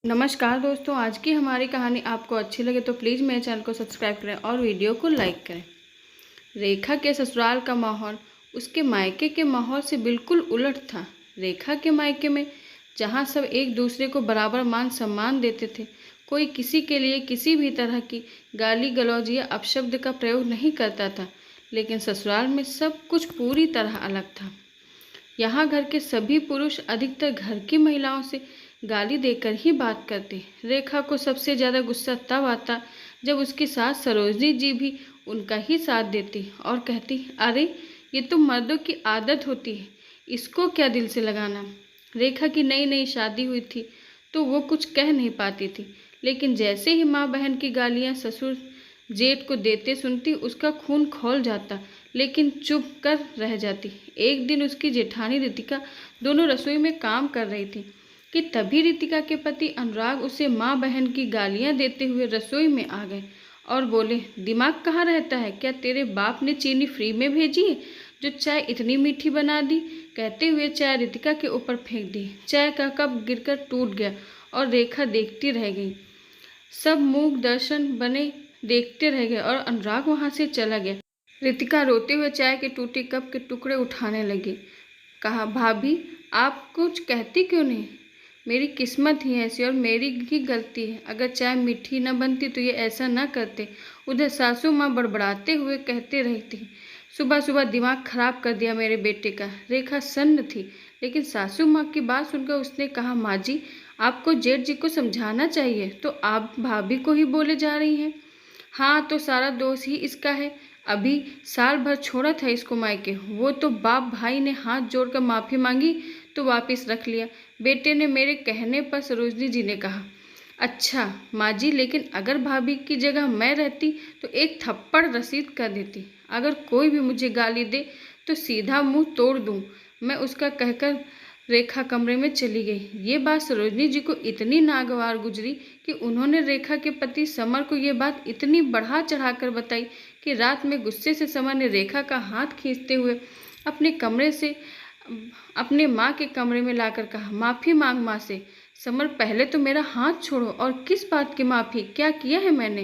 नमस्कार दोस्तों, आज की हमारी कहानी आपको अच्छी लगे तो प्लीज़ मेरे चैनल को सब्सक्राइब करें और वीडियो को लाइक करें। रेखा के ससुराल का माहौल उसके मायके के माहौल से बिल्कुल उलट था। रेखा के मायके में जहाँ सब एक दूसरे को बराबर मान सम्मान देते थे, कोई किसी के लिए किसी भी तरह की गाली गलौज या अपशब्द का प्रयोग नहीं करता था, लेकिन ससुराल में सब कुछ पूरी तरह अलग था। यहाँ घर के सभी पुरुष अधिकतर घर की महिलाओं से गाली देकर ही बात करते। रेखा को सबसे ज़्यादा गुस्सा तब आता जब उसकी सास सरोजनी जी भी उनका ही साथ देती और कहती, अरे ये तो मर्दों की आदत होती है, इसको क्या दिल से लगाना। रेखा की नई नई शादी हुई थी तो वो कुछ कह नहीं पाती थी, लेकिन जैसे ही माँ बहन की गालियाँ ससुर जेठ को देते सुनती उसका खून खौल जाता, लेकिन चुप कर रह जाती। एक दिन उसकी जेठानी रितिका दोनों रसोई में काम कर रही थी कि तभी रितिका के पति अनुराग उसे माँ बहन की गालियाँ देते हुए रसोई में आ गए और बोले, दिमाग कहाँ रहता है क्या? तेरे बाप ने चीनी फ्री में भेजी है जो चाय इतनी मीठी बना दी? कहते हुए चाय रितिका के ऊपर फेंक दी। चाय का कप गिरकर टूट गया और रेखा देखती रह गई। सब मूक दर्शन बने देखते रह गए और अनुराग वहाँ से चला गया। रितिका रोते हुए चाय के टूटे कप के टुकड़े उठाने लगी। कहा, भाभी आप कुछ कहती क्यों नहीं? मेरी किस्मत ही ऐसी और मेरी ही गलती है। अगर चाय मीठी न बनती तो ये ऐसा न करते। उधर सासू माँ बड़बड़ाते हुए कहते रहती, सुबह सुबह दिमाग खराब कर दिया मेरे बेटे का। रेखा सन्न थी, लेकिन सासू माँ की बात सुनकर उसने कहा, माँ जी आपको जेठ जी को समझाना चाहिए, तो आप भाभी को ही बोले जा रही हैं। हाँ तो सारा दोष ही इसका है। अभी साल भर छोड़ा था इसको मायके, वो तो बाप भाई ने हाथ जोड़कर माफ़ी मांगी तो वापस रख लिया। बेटे ने मेरे कहने पर सरोजनी जी ने कहा, अच्छा माँ जी, लेकिन अगर भाभी की जगह मैं रहती तो एक थप्पड़ रसीद कर देती। अगर कोई भी मुझे गाली दे तो सीधा मुंह तोड़ दूँ मैं उसका, कहकर रेखा कमरे में चली गई। ये बात सरोजनी जी को इतनी नागवार गुजरी कि उन्होंने रेखा के पति समर को ये बात इतनी बढ़ा चढ़ाकर बताई कि रात में गुस्से से समर ने रेखा का हाथ खींचते हुए अपने कमरे से अपने माँ के कमरे में लाकर कहा, माफ़ी मांग माँ से। समर पहले तो मेरा हाथ छोड़ो, और किस बात की माफ़ी? क्या किया है मैंने?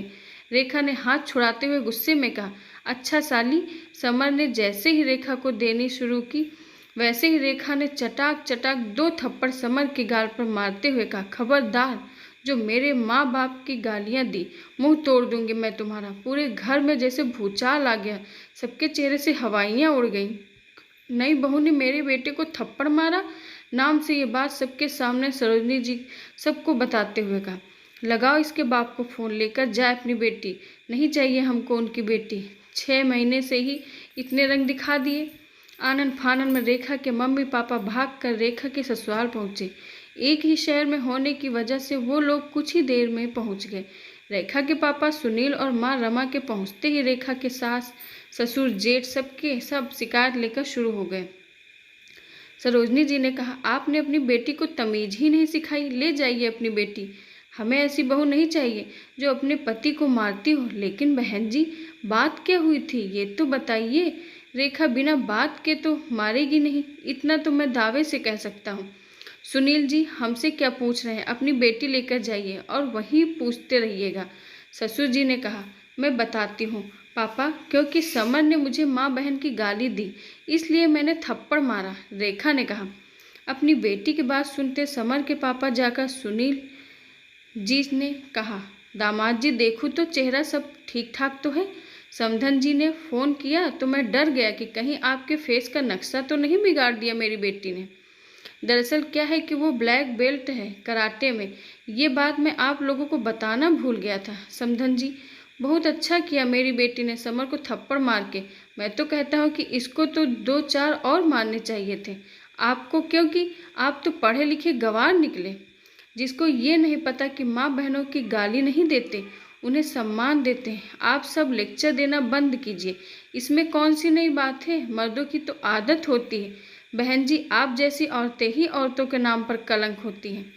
रेखा ने हाथ छुड़ाते हुए गुस्से में कहा, अच्छा साली। समर ने जैसे ही रेखा को देनी शुरू की वैसे ही रेखा ने चटाक चटाक 2 थप्पड़ समर के गाल पर मारते हुए कहा, खबरदार जो मेरे माँ बाप की गालियाँ दी, मुंह तोड़ दूंगी मैं तुम्हारा। पूरे घर में जैसे भूचाल आ गया, सबके चेहरे से हवाइयाँ उड़ गईं। नई बहू ने मेरे बेटे को थप्पड़ मारा नाम से ये बात सबके सामने सरोजनी जी सबको बताते हुए कहा, लगाओ इसके बाप को फ़ोन, लेकर जाए अपनी बेटी। नहीं चाहिए हमको उनकी बेटी। 6 महीने से ही इतने रंग दिखा दिए। आनन फानन में रेखा के मम्मी पापा भागकर रेखा के ससुराल पहुंचे। एक ही शहर में होने की वजह से वो लोग कुछ ही देर में पहुंच गए। रेखा के पापा सुनील और माँ रमा के पहुंचते ही रेखा के सास ससुर जेठ सबके सब शिकायत लेकर शुरू हो गए। सरोजनी जी ने कहा, आपने अपनी बेटी को तमीज ही नहीं सिखाई। ले जाइए अपनी बेटी, हमें ऐसी बहू नहीं चाहिए जो अपने पति को मारती हो। लेकिन बहन जी बात क्या हुई थी ये तो बताइए। रेखा बिना बात के तो मारेगी नहीं, इतना तो मैं दावे से कह सकता हूँ। सुनील जी हमसे क्या पूछ रहे हैं? अपनी बेटी लेकर जाइए और वहीं पूछते रहिएगा। ससुर जी ने कहा, मैं बताती हूँ पापा, क्योंकि समर ने मुझे माँ बहन की गाली दी इसलिए मैंने थप्पड़ मारा। रेखा ने कहा। अपनी बेटी की बात सुनते समर के पापा जाकर सुनील जी ने कहा, दामाद जी देखो तो चेहरा सब ठीक ठाक तो है। समधन जी ने फ़ोन किया तो मैं डर गया कि कहीं आपके फेस का नक्शा तो नहीं बिगाड़ दिया मेरी बेटी ने। दरअसल क्या है कि वो ब्लैक बेल्ट है कराटे में। ये बात मैं आप लोगों को बताना भूल गया था। समधन जी बहुत अच्छा किया मेरी बेटी ने समर को थप्पड़ मार के। मैं तो कहता हूँ कि इसको तो 2-4 और मारने चाहिए थे आपको, क्योंकि आप तो पढ़े लिखे गंवार निकले, जिसको ये नहीं पता कि माँ बहनों की गाली नहीं देते, उन्हें सम्मान देते हैं। आप सब लेक्चर देना बंद कीजिए, इसमें कौन सी नई बात है? मर्दों की तो आदत होती है। बहन जी आप जैसी औरतें ही औरतों के नाम पर कलंक होती हैं।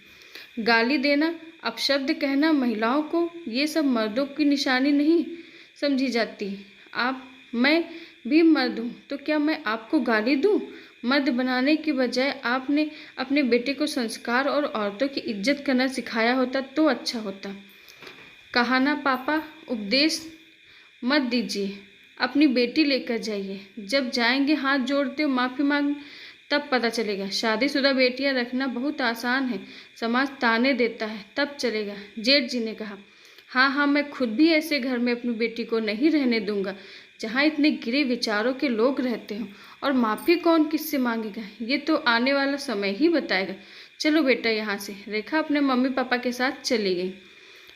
गाली देना, अपशब्द कहना महिलाओं को, ये सब मर्दों की निशानी नहीं समझी जाती। मैं भी मर्द हूँ तो क्या मैं आपको गाली दूँ? मर्द बनाने की बजाय आपने अपने बेटे को संस्कार और औरतों की इज्जत करना सिखाया होता तो अच्छा होता। कहा ना पापा, उपदेश मत दीजिए, अपनी बेटी लेकर जाइए। जब जाएंगे हाथ जोड़ते हो माफ़ी मांग, तब पता चलेगा। शादीशुदा बेटियां रखना बहुत आसान है, समाज ताने देता है, तब चलेगा। जेठ जी ने कहा, हाँ हाँ, मैं खुद भी ऐसे घर में अपनी बेटी को नहीं रहने दूंगा जहाँ इतने गिरे विचारों के लोग रहते हों। और माफ़ी कौन किससे मांगेगा, ये तो आने वाला समय ही बताएगा। चलो बेटा यहाँ से। रेखा अपने मम्मी पापा के साथ चली गई।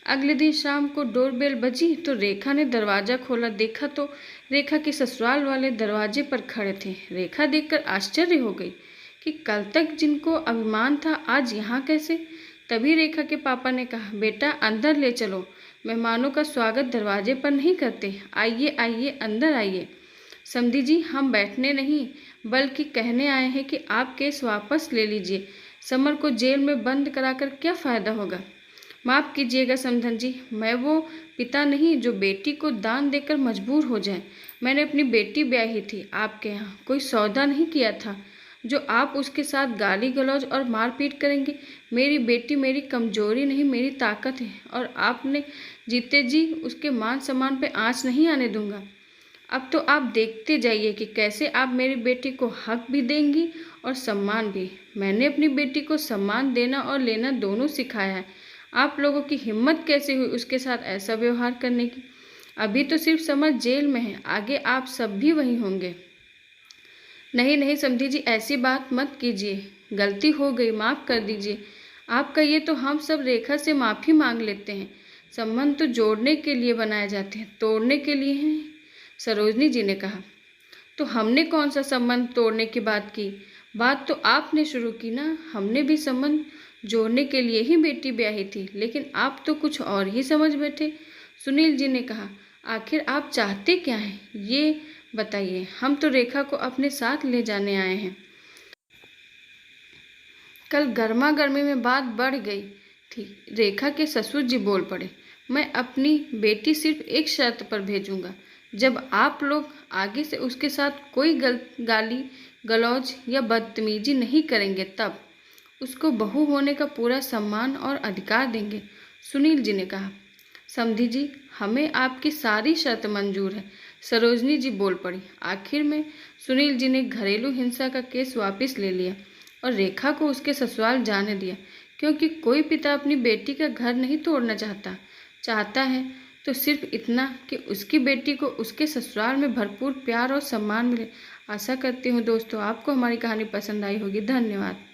अगले दिन शाम को डोरबेल बजी तो रेखा ने दरवाज़ा खोला। देखा तो रेखा के ससुराल वाले दरवाजे पर खड़े थे। रेखा देखकर आश्चर्य हो गई कि कल तक जिनको अभिमान था आज यहाँ कैसे। तभी रेखा के पापा ने कहा, बेटा अंदर ले चलो, मेहमानों का स्वागत दरवाजे पर नहीं करते। आइए आइए, अंदर आइए। समधी जी, हम बैठने नहीं बल्कि कहने आए हैं कि आप केस वापस ले लीजिए। समर को जेल में बंद कराकर क्या फ़ायदा होगा। माफ़ कीजिएगा समधन जी, मैं वो पिता नहीं जो बेटी को दान देकर मजबूर हो जाए। मैंने अपनी बेटी ब्याही थी आपके यहाँ, कोई सौदा नहीं किया था जो आप उसके साथ गाली गलौज और मारपीट करेंगे। मेरी बेटी मेरी कमजोरी नहीं, मेरी ताकत है, और आपने जीते जी उसके मान सम्मान पे आँच नहीं आने दूंगा। अब तो आप देखते जाइए कि कैसे आप मेरी बेटी को हक भी देंगी और सम्मान भी। मैंने अपनी बेटी को सम्मान देना और लेना दोनों सिखाया है। आप लोगों की हिम्मत कैसे हुई उसके साथ ऐसा व्यवहार करने की। अभी तो सिर्फ समझ जेल में है, आगे आप सब भी वहीं होंगे। नहीं नहीं समधी जी, ऐसी बात मत कीजिए, गलती हो गई, माफ़ कर दीजिए। आप कहिए तो हम सब रेखा से माफ़ी मांग लेते हैं। संबंध तो जोड़ने के लिए बनाए जाते हैं, तोड़ने के लिए हैं। सरोजनी जी ने कहा, तो हमने कौन सा संबंध तोड़ने की बात की, बात तो आपने शुरू की ना। हमने भी संबंध जोड़ने के लिए ही बेटी ब्याही थी, लेकिन आप तो कुछ और ही समझ बैठे। सुनील जी ने कहा, आखिर आप चाहते क्या हैं ये बताइए। हम तो रेखा को अपने साथ ले जाने आए हैं। कल गर्मा गर्मी में बात बढ़ गई थी। रेखा के ससुर जी बोल पड़े, मैं अपनी बेटी सिर्फ एक शर्त पर भेजूंगा, जब आप लोग आगे से उसके साथ कोई गाली गलौज या बदतमीजी नहीं करेंगे, तब उसको बहू होने का पूरा सम्मान और अधिकार देंगे। सुनील जी ने कहा, समधी जी, हमें आपकी सारी शर्त मंजूर है। सरोजनी जी बोल पड़ी। आखिर में सुनील जी ने घरेलू हिंसा का केस वापस ले लिया और रेखा को उसके ससुराल जाने दिया, क्योंकि कोई पिता अपनी बेटी का घर नहीं तोड़ना चाहता है तो सिर्फ इतना कि उसकी बेटी को उसके ससुराल में भरपूर प्यार और सम्मान मिले। आशा करती हूँ दोस्तों आपको हमारी कहानी पसंद आई होगी। धन्यवाद।